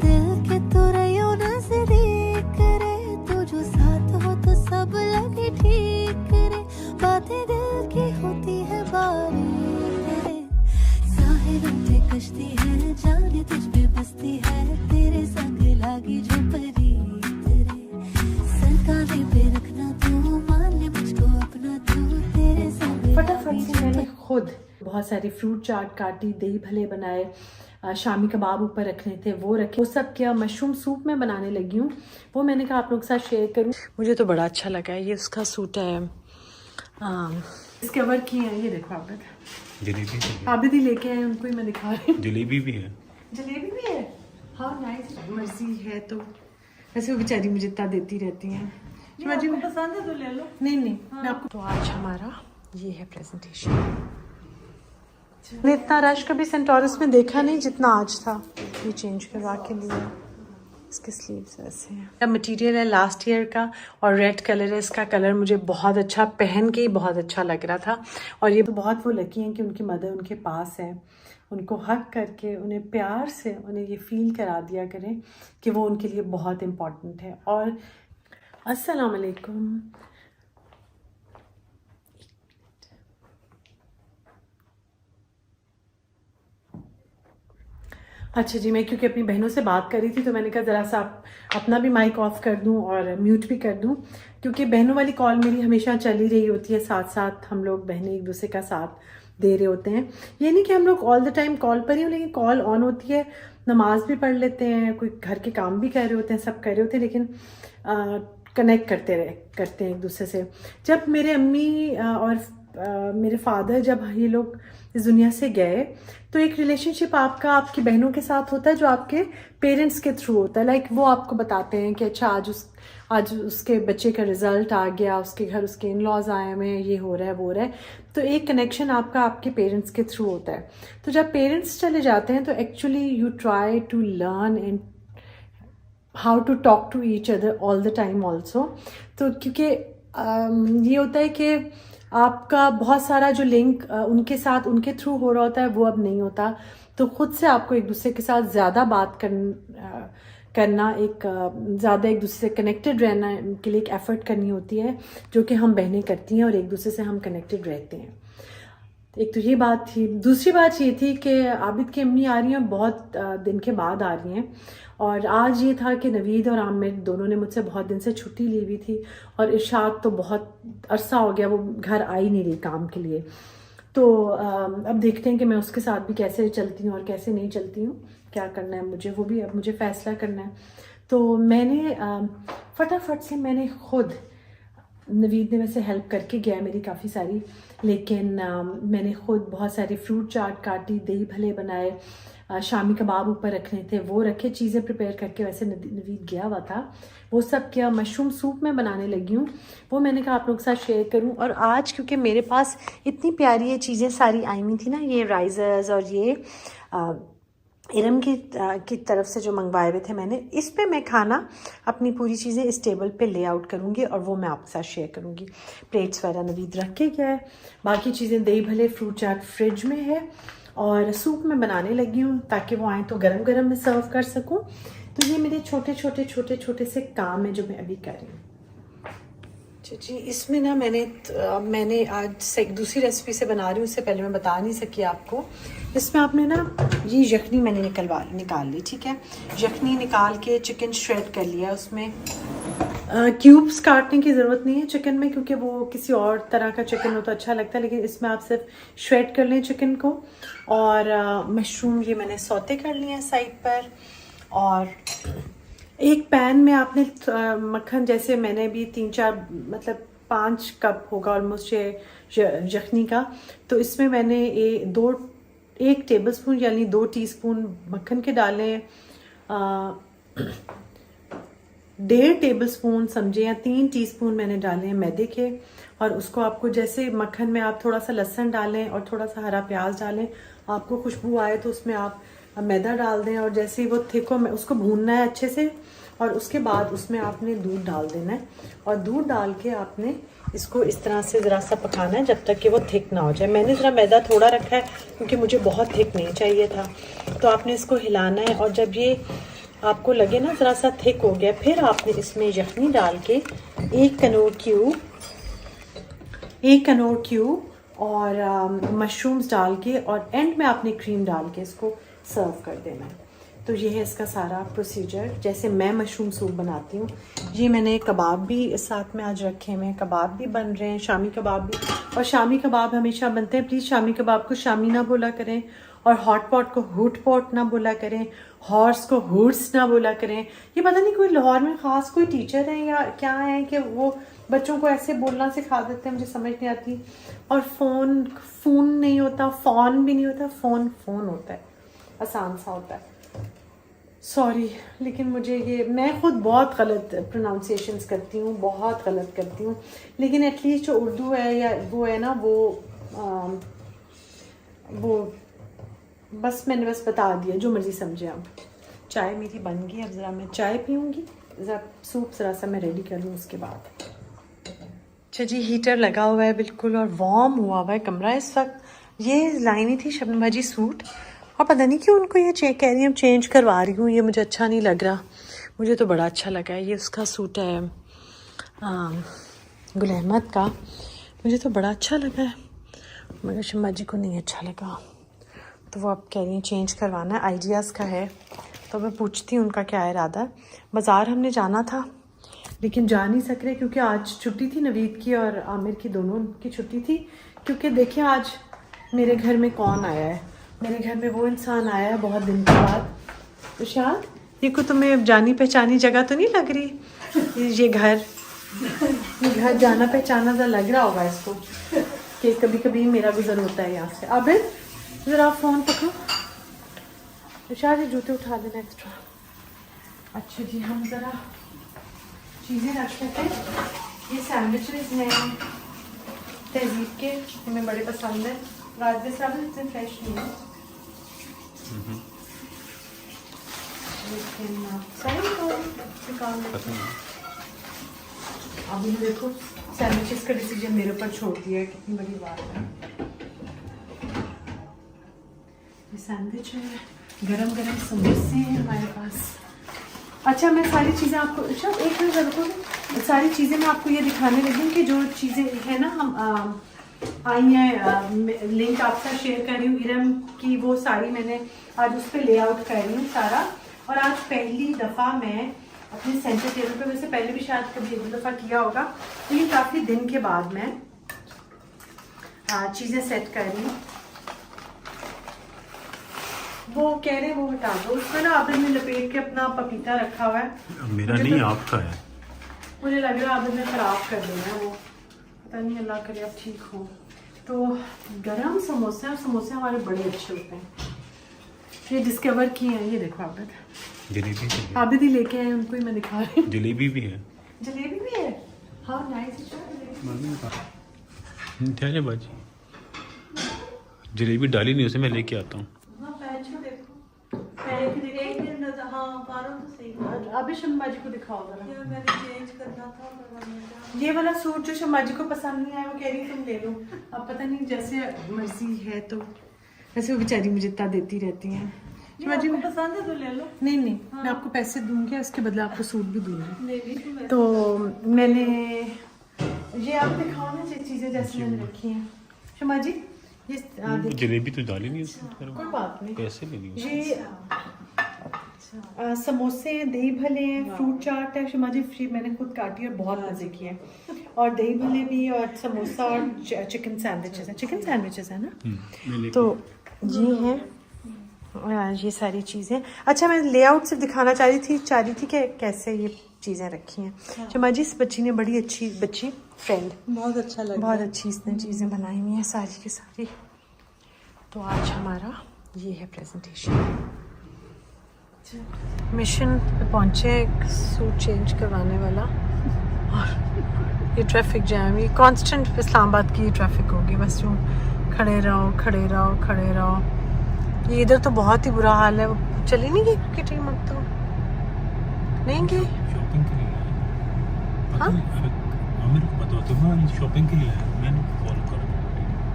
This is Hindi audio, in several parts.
दिल के तो रहियो नजदीक रे, तू जो साथ हो तो सब लगे ठीक रे, बातें दिल की होती है बारीक रे, साहिल पे कश्ती है जाने तुझ पे बसती है, तेरे संग लागी जो परीत रे, सरकाने पे रखना तू, मान ले मुझको अपना तू, तेरे संग फटाफट से मैंने खुद बहुत सारी फ्रूट चाट काटी, दही भले बनाए, शामी कबाब ऊपर रखने थे वो रखे, वो सब किया। मशरूम सूप मैं बनाने लगी हूँ, वो मैंने कहा आप लोग के साथ शेयर करूँ। मुझे तो बड़ा अच्छा लगा है, ये उसका सूट है, डिस्कवर किए हैं। ये देखो आबिद, जलेबी आबिद ही लेके आए, उनको ही मैं दिखा रही हूँ। जलेबी भी है, जलेबी भी है, हाँ नाइस, मर्जी है तो। वैसे वो बेचारी मुझे इतना देती रहती हैं, आपको पसंद है तो ले लो। नहीं मैं आपको। तो आज हमारा ये है प्रेजेंटेशन। मैंने इतना रश कभी सेंटोरस में देखा नहीं जितना आज था। ये चेंज करवा के लिए, इसके स्लीव्स ऐसे हैं। मटेरियल है लास्ट ईयर का और रेड कलर है, इसका कलर मुझे बहुत अच्छा, पहन के ही बहुत अच्छा लग रहा था। और ये बहुत वो लकी हैं कि उनकी मदर उनके पास है, उनको हक करके उन्हें प्यार से उन्हें ये फील करा दिया करें कि वो उनके लिए बहुत इम्पॉर्टेंट है। और अस्सलाम वालेकुम। अच्छा जी, मैं क्योंकि अपनी बहनों से बात कर रही थी तो मैंने कहा ज़रा सा अपना भी माइक ऑफ कर दूं और म्यूट भी कर दूं, क्योंकि बहनों वाली कॉल मेरी हमेशा चली रही होती है, साथ साथ हम लोग बहनें एक दूसरे का साथ दे रहे होते हैं। ये नहीं कि हम लोग ऑल द टाइम कॉल पर ही हो, लेकिन कॉल ऑन होती है, नमाज भी पढ़ लेते हैं, कोई घर के काम भी कर रहे होते हैं, सब कर रहे होते हैं, लेकिन कनेक्ट करते हैं एक दूसरे से। जब मेरे अम्मी और मेरे फादर जब ये लोग इस दुनिया से गए तो एक रिलेशनशिप आपका आपकी बहनों के साथ होता है जो आपके पेरेंट्स के थ्रू होता है। लाइक वो आपको बताते हैं कि अच्छा आज उसके बच्चे का रिजल्ट आ गया, उसके घर उसके इन लॉज आए हुए हैं, ये हो रहा है वो हो रहा है। तो एक कनेक्शन आपका आपके पेरेंट्स के थ्रू होता है। तो जब पेरेंट्स चले जाते हैं तो actually you try to learn and how to talk to each other all the time also. तो क्योंकि ये होता है कि आपका बहुत सारा जो लिंक उनके साथ उनके थ्रू हो रहा होता है वो अब नहीं होता, तो खुद से आपको एक दूसरे के साथ ज़्यादा बात करना ज़्यादा एक दूसरे से कनेक्टेड रहना के लिए एक एफर्ट करनी होती है, जो कि हम बहनें करती हैं और एक दूसरे से हम कनेक्टेड रहते हैं। एक तो ये बात थी। दूसरी बात ये थी कि आबिद की अम्मी आ रही हैं, बहुत दिन के बाद आ रही हैं, और आज ये था कि नवीद और आमिर दोनों ने मुझसे बहुत दिन से छुट्टी ली हुई थी, और इरशाद तो बहुत अरसा हो गया वो घर आ ही नहीं रही काम के लिए। तो अब देखते हैं कि मैं उसके साथ भी कैसे चलती हूँ और कैसे नहीं चलती हूँ, क्या करना है मुझे, वो भी अब मुझे फ़ैसला करना है। तो मैंने फटाफट से मैंने खुद, नवीद ने वैसे हेल्प करके गया मेरी काफ़ी सारी, लेकिन मैंने खुद बहुत सारी फ्रूट चाट काटी, दही भले बनाए, शामी कबाब ऊपर रखने थे वो रखे, चीज़ें प्रिपेयर करके। वैसे नवीद गया हुआ था, वो सब किया। मशरूम सूप मैं बनाने लगी हूँ, वो मैंने कहा आप लोग के साथ शेयर करूँ। और आज क्योंकि मेरे पास इतनी प्यारी ये चीज़ें सारी आई हुई थी ना, ये राइज़र्स और ये इरम की तरफ से जो मंगवाए हुए थे मैंने, इस पे मैं खाना अपनी पूरी चीज़ें इस टेबल पे ले आउट करूँगी और वो मैं आपके साथ शेयर करूँगी। प्लेट्स वगैरह नवीद रख के गया है, बाकी चीज़ें दही भले फ्रूट चाट फ्रिज में है, और सूप मैं बनाने लगी हूँ ताकि वो आए तो गरम गरम मैं सर्व कर सकूँ। तो ये मेरे छोटे छोटे से काम है जो मैं अभी कर रही हूँ। अच्छा जी, इसमें ना मैंने आज से एक दूसरी रेसिपी से बना रही हूँ, इससे पहले मैं बता नहीं सकी आपको। इसमें आपने ना ये यखनी मैंने निकाल ली, ठीक है। यखनी निकाल के चिकन श्रेड कर लिया। उसमें क्यूब्स काटने की ज़रूरत नहीं है चिकन में, क्योंकि वो किसी और तरह का चिकन हो तो अच्छा लगता है, लेकिन इसमें आप सिर्फ श्रेड कर लें चिकन को। और मशरूम ये मैंने सौते कर लिए हैं साइड पर, और एक पैन में आपने मक्खन, जैसे मैंने भी 3-4 मतलब 5 कप होगा ऑलमोस्ट ये यखनी का, तो इसमें मैंने 1 टेबलस्पून यानी 2 टीस्पून मक्खन के डाले, 1.5 टेबलस्पून समझे या 3 टीस्पून मैंने डाले हैं मैदे के। और उसको आपको जैसे मक्खन में आप थोड़ा सा लहसुन डालें और थोड़ा सा हरा प्याज डालें, आपको खुशबू आए तो उसमें आप मैदा डाल दें, और जैसे ही वो थिक हो उसको भूनना है अच्छे से, और उसके बाद उसमें आपने दूध डाल देना है, और दूध डाल के आपने इसको इस तरह से ज़रा सा पकाना है जब तक कि वो थिक ना हो जाए। मैंने ज़रा मैदा थोड़ा रखा है क्योंकि मुझे बहुत थिक नहीं चाहिए था। तो आपने इसको हिलाना है, और जब ये आपको लगे ना ज़रा सा थिक हो गया, फिर आपने इसमें यखनी डाल के एक कनौर क्यूब और मशरूम्स डाल के और एंड में आपने क्रीम डाल के इसको सर्व कर देना है। तो ये है इसका सारा प्रोसीजर, जैसे मैं मशरूम सूप बनाती हूँ। ये मैंने कबाब भी साथ में आज रखे हुए हैं, कबाब भी बन रहे हैं, शामी कबाब भी। और शामी कबाब हमेशा बनते हैं, प्लीज़ शामी कबाब को शामी ना बोला करें, और हॉट पॉट को हुट पॉट ना बोला करें, हॉर्स को हुड्स ना बोला करें। ये पता नहीं कोई लाहौर में ख़ास कोई टीचर है या क्या है कि वो बच्चों को ऐसे बोलना सिखा देते हैं, मुझे समझ नहीं आती। और फ़ोन नहीं होता, फ़ोन भी नहीं होता, फ़ोन होता है, आसान सा होता है। सॉरी, लेकिन मुझे ये, मैं खुद बहुत गलत प्रोनाउंसिएशंस करती हूँ, बहुत गलत करती हूँ, लेकिन एटलीस्ट जो उर्दू है या वो है ना, वो बस मैंने बस बता दिया, जो मर्ज़ी समझे आप। चाय मेरी बन गई, अब ज़रा मैं चाय पीऊँगी, ज़रा सूप ज़रा सा मैं रेडी कर लूँ उसके बाद। अच्छा जी, हीटर लगा हुआ है बिल्कुल और वार्म हुआ हुआ है कमरा इस वक्त। ये लाइनी थी शबनम जी सूट, और पता नहीं क्यों उनको ये कह रही हूँ चेंज करवा रही हूँ, ये मुझे अच्छा नहीं लग रहा। मुझे तो बड़ा अच्छा लगा है, ये उसका सूट है गुल अहमद का, मुझे तो बड़ा अच्छा लगा है, मगर शम्मा जी को नहीं अच्छा लगा, तो वो अब कह रही हैं चेंज करवाना है। आइडियाज़ का है, तो मैं पूछती हूँ उनका क्या इरादा है। बाज़ार हमने जाना था लेकिन जा नहीं सक रहे क्योंकि आज छुट्टी थी, नवीद की और आमिर की, दोनों की छुट्टी थी। क्योंकि देखिए आज मेरे घर में कौन आया है, मेरे घर में वो इंसान आया है बहुत दिन के बाद। तो शायद ये को तुम्हें जानी पहचानी जगह तो नहीं लग रही, ये घर जाना पहचाना सा लग रहा होगा इसको कि कभी कभी मेरा गुजर होता है यहाँ से। अब ज़रा आप फ़ोन पकड़ो, तो शायद ये जूते उठा देना एक्स्ट्रा। अच्छा जी, हम ज़रा चीज़ें रख लेते हैं। ये सैंडविचेस हैं तहजीब के, हमें बड़े पसंद है। राजदे साहब इतने फ्रेश नहीं है, लेकिन अभी देखो सैंडविचेस का डिसीजन मेरे ऊपर छोड़ दिया है, कितनी बड़ी बात है। ये सैंडविच है, गरम गरम समोसे हैं हमारे पास। अच्छा, मैं सारी चीज़ें आपको, अच्छा एक मिनट रखो, सारी चीज़ें मैं आपको ये दिखाने लगी कि जो चीज़ें हैं ना हम आई हैं, लिंक आपसे शेयर कर रही हूँ इरम की, वो साड़ी मैंने आज उस पर लेआउट कर रही हूँ सारा। और आज पहली दफ़ा मैं अपने सेंटर टेबल पे, वैसे पहले भी शायद कभी एक दफ़ा किया होगा, लेकिन काफ़ी दिन के बाद मैं चीज़ें सेट कर रही हूँ। वो कह रहे वो हटा दो, उसमें ना आपने लपेट के अपना पपीता रखा हुआ है, मेरा नहीं आपका है। मुझे लग रहा है आपने ख़राब कर देना है वो, पता नहीं, अल्लाह करे आप ठीक हो। तो गरम समोसे, और समोसे हमारे बड़े अच्छे होते हैं, ये डिस्कवर किए हैं। ये देखो आबिद ही लेके आए, उनको ही मैं दिखा रही हूँ। जलेबी भी है, जलेबी भी है, हाँ नाइस। क्या बाजी, जलेबी डाली नहीं, उसे मैं लेके आता हूँ। अभी शम्मा जी को दिखाओ जरा, मैंने चेंज करना था। ये वाला सूट जो शम्मा जी को पसंद नहीं आया, वो कह रही तुम ले लो। अब पता नहीं जैसे मर्जी है, तो वैसे वो बेचारी मुझे इतना देती रहती हैं। शम्मा जी पसंद है तो ले लो। नहीं हाँ। मैं आपको पैसे दूंगी, उसके बदले आपको सूट भी दूंगी। नहीं तो मैंने ये आप दिखाओ ना चीज़ें जैसे मैंने रखी हैं। शम्मा जी ये जलेबी तो डाली नहीं, कोई बात नहीं, कैसे ले ली? ये समोसे हैं, दही भले हैं, फ्रूट चाट है। शम्मा जी मैंने खुद काटी और बहुत मज़े किए, और दही भले भी, और समोसा, और चिकन सैंडविचेस हैं। चिकन सैंडविचेस है ना, तो ये हैं ये सारी चीज़ें। अच्छा, मैं लेआउट सिर्फ दिखाना चाह रही थी कि कैसे ये चीज़ें रखी हैं। शम्मा जी इस बच्ची ने बड़ी अच्छी, बच्ची फ्रेंड, बहुत अच्छा लगा, बहुत अच्छी इसने चीज़ें बनाई हुई हैं सारी की सारी। तो आज हमारा ये है प्रेजेंटेशन। मिशन पे पहुँचे, सूट चेंज करवाने वाला, और ये ट्रैफिक जैम, ये कांस्टेंट इस्लामाबाद की ट्रैफिक होगी, बस यूँ खड़े रहो। ये इधर तो बहुत ही बुरा हाल है। वो चली नहीं गई क्योंकि टीम अब तो नहीं गई शॉपिंग के लिए। हाँ? आमिर को बताओ तो, मैं शॉपिंग के लिए आया, मैंने कॉल करा।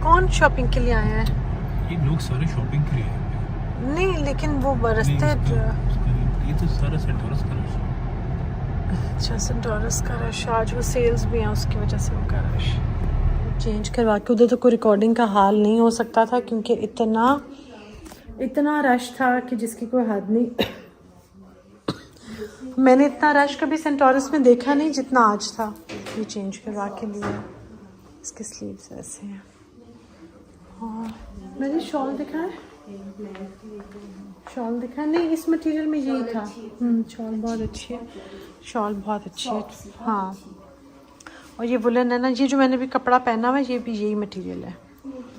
कौन शॉपिंग के लिए आया है? ये लोग सारे शॉपिंग के लिए आए हैं। नहीं, लेकिन वो रास्ते ये तो सारा सेंटोरस का रश है। अच्छा, सेंटोरस का रश, आज वो सेल्स भी हैं उसकी वजह से उनका रश। चेंज करवा के उधर तो कोई रिकॉर्डिंग का हाल नहीं हो सकता था क्योंकि इतना रश था कि जिसकी कोई हद नहीं। मैंने इतना रश कभी सेंटोरस में देखा नहीं जितना आज था। ये चेंज करवा के लिया, इसके स्लीव्स ऐसे हैं। और मैंने शॉल दिखा है, शॉल दिखा नहीं, इस मटेरियल में यही था। शॉल बहुत अच्छी है, शॉल बहुत अच्छी है। हाँ, और ये वुलन है ना, ये जो मैंने भी कपड़ा पहना हुआ है ये भी यही मटेरियल है।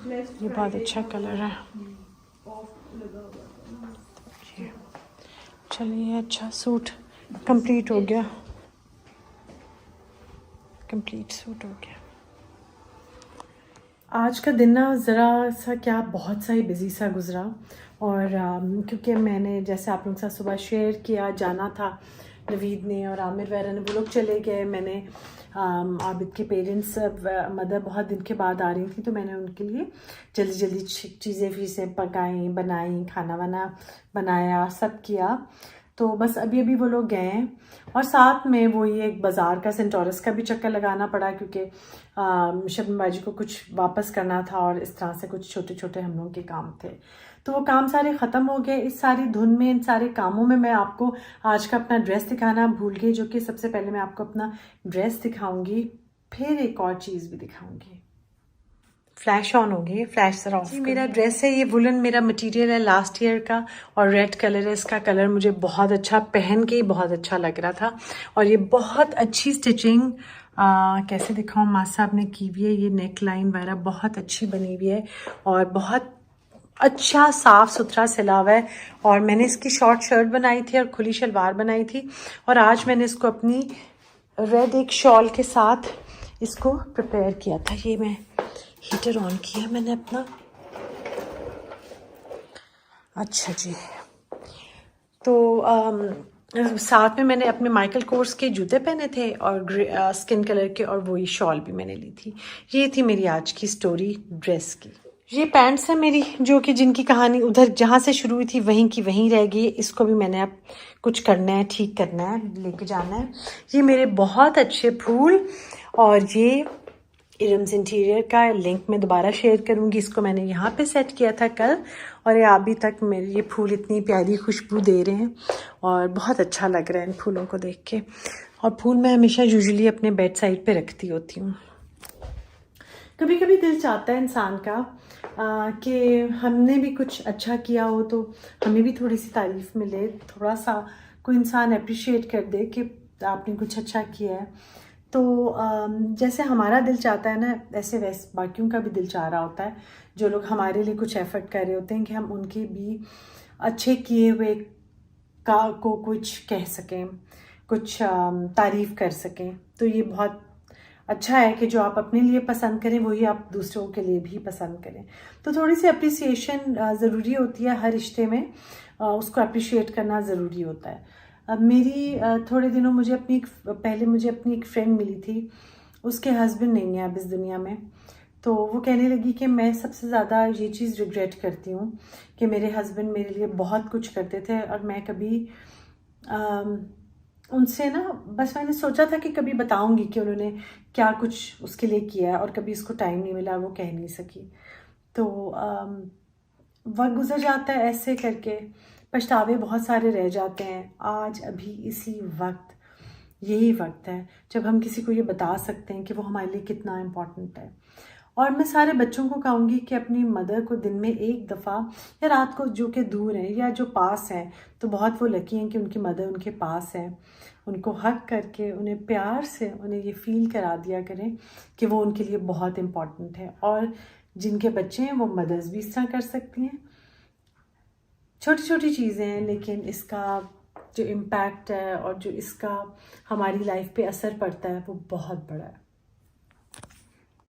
ये बहुत अच्छा कलर है। चलिए, अच्छा सूट कंप्लीट हो गया, कंप्लीट सूट हो गया। आज का दिन ना ज़रा सा क्या बहुत सा ही बिज़ी सा गुज़रा। और क्योंकि मैंने जैसे आप लोगों के साथ सुबह शेयर किया, जाना था नवीद ने और आमिर वगैरह ने, वो लोग चले गए। मैंने आबिद के पेरेंट्स मदर बहुत दिन के बाद आ रही थी तो मैंने उनके लिए जल्दी जल्दी चीज़ें फिर पकाई, बनाई, खाना वाना बनाया, सब किया। तो बस अभी अभी वो लोग गए हैं। और साथ में वो ये एक बाज़ार का सेंटोरस का भी चक्कर लगाना पड़ा क्योंकि शबनम बाजी को कुछ वापस करना था और इस तरह से कुछ छोटे छोटे हम लोगों के काम थे। तो वो काम सारे ख़त्म हो गए। इस सारी धुन में, इन सारे कामों में मैं आपको आज का अपना ड्रेस दिखाना भूल गई, जो कि सबसे पहले मैं आपको अपना ड्रेस दिखाऊंगी, फिर एक और चीज़ भी दिखाऊंगी। फ्लैश ऑन हो गई, फ्लैश जरा ऑफ। मेरा ड्रेस है, ये वुलन मेरा मटेरियल है लास्ट ईयर का और रेड कलर है। इसका कलर मुझे बहुत अच्छा, पहन के ही बहुत अच्छा लग रहा था। और ये बहुत अच्छी स्टिचिंग कैसे दिखाऊं, माँ साहब ने की हुई है। ये नेक लाइन वगैरह बहुत अच्छी बनी हुई है और बहुत अच्छा साफ सुथरा सिला हुआ है। और मैंने इसकी शॉर्ट शर्ट बनाई थी और खुली शलवार बनाई थी। और आज मैंने इसको अपनी रेड एक शॉल के साथ इसको प्रिपेयर किया था। ये मैं हीटर ऑन किया मैंने अपना। अच्छा जी, तो साथ में मैंने अपने माइकल कोर्स के जूते पहने थे और स्किन कलर के, और वही शॉल भी मैंने ली थी। ये थी मेरी आज की स्टोरी ड्रेस की। ये पैंट्स है मेरी, जो कि जिनकी कहानी उधर जहाँ से शुरू हुई थी वहीं की वहीं रह गई। इसको भी मैंने अब कुछ करना है, ठीक करना है, लेके जाना है। ये मेरे बहुत अच्छे फूल, और ये इरम्स इंटीरियर का लिंक मैं दोबारा शेयर करूंगी। इसको मैंने यहाँ पे सेट किया था कल, और ये अभी तक मेरे ये फूल इतनी प्यारी खुशबू दे रहे हैं और बहुत अच्छा लग रहा है इन फूलों को देख के। और फूल मैं हमेशा यूजुअली अपने बेड साइड पे रखती होती हूँ। कभी कभी दिल चाहता है इंसान का कि हमने भी कुछ अच्छा किया हो तो हमें भी थोड़ी सी तारीफ मिले, थोड़ा सा कोई इंसान अप्रिशिएट कर दे कि आपने कुछ अच्छा किया है। तो जैसे हमारा दिल चाहता है ना, ऐसे वैसे बाकियों का भी दिल चाह रहा होता है, जो लोग हमारे लिए कुछ एफर्ट कर रहे होते हैं, कि हम उनके भी अच्छे किए हुए का को कुछ कह सकें, कुछ तारीफ़ कर सकें। तो ये बहुत अच्छा है कि जो आप अपने लिए पसंद करें वही आप दूसरों के लिए भी पसंद करें। तो थोड़ी सी अप्रिसिएशन ज़रूरी होती है हर रिश्ते में, उसको अप्रिशिएट करना ज़रूरी होता है। अब मेरी थोड़े दिनों पहले मुझे अपनी एक फ्रेंड मिली थी, उसके हस्बैंड नहीं है अब इस दुनिया में। तो वो कहने लगी कि मैं सबसे ज़्यादा ये चीज़ रिग्रेट करती हूँ कि मेरे हस्बैंड मेरे लिए बहुत कुछ करते थे और मैं कभी उनसे ना, बस मैंने सोचा था कि कभी बताऊंगी कि उन्होंने क्या कुछ उसके लिए किया है, और कभी इसको टाइम नहीं मिला, वो कह नहीं सकी। तो वक्त गुजर जाता है ऐसे करके, पछतावे बहुत सारे रह जाते हैं। आज अभी इसी वक्त, यही वक्त है जब हम किसी को ये बता सकते हैं कि वो हमारे लिए कितना इम्पोर्टेंट है। और मैं सारे बच्चों को कहूँगी कि अपनी मदर को दिन में एक दफ़ा, या रात को, जो कि दूर हैं या जो पास हैं, तो बहुत वो लकी हैं कि उनकी मदर उनके पास है, उनको हक करके उन्हें प्यार से उन्हें ये फील करा दिया करें कि वो उनके लिए बहुत इम्पॉर्टेंट है। और जिनके बच्चे हैं वो मदर्स भी इस तरह कर सकती हैं। छोटी छोटी चीज़ें हैं, लेकिन इसका जो इम्पैक्ट है और जो इसका हमारी लाइफ पे असर पड़ता है वो बहुत बड़ा है।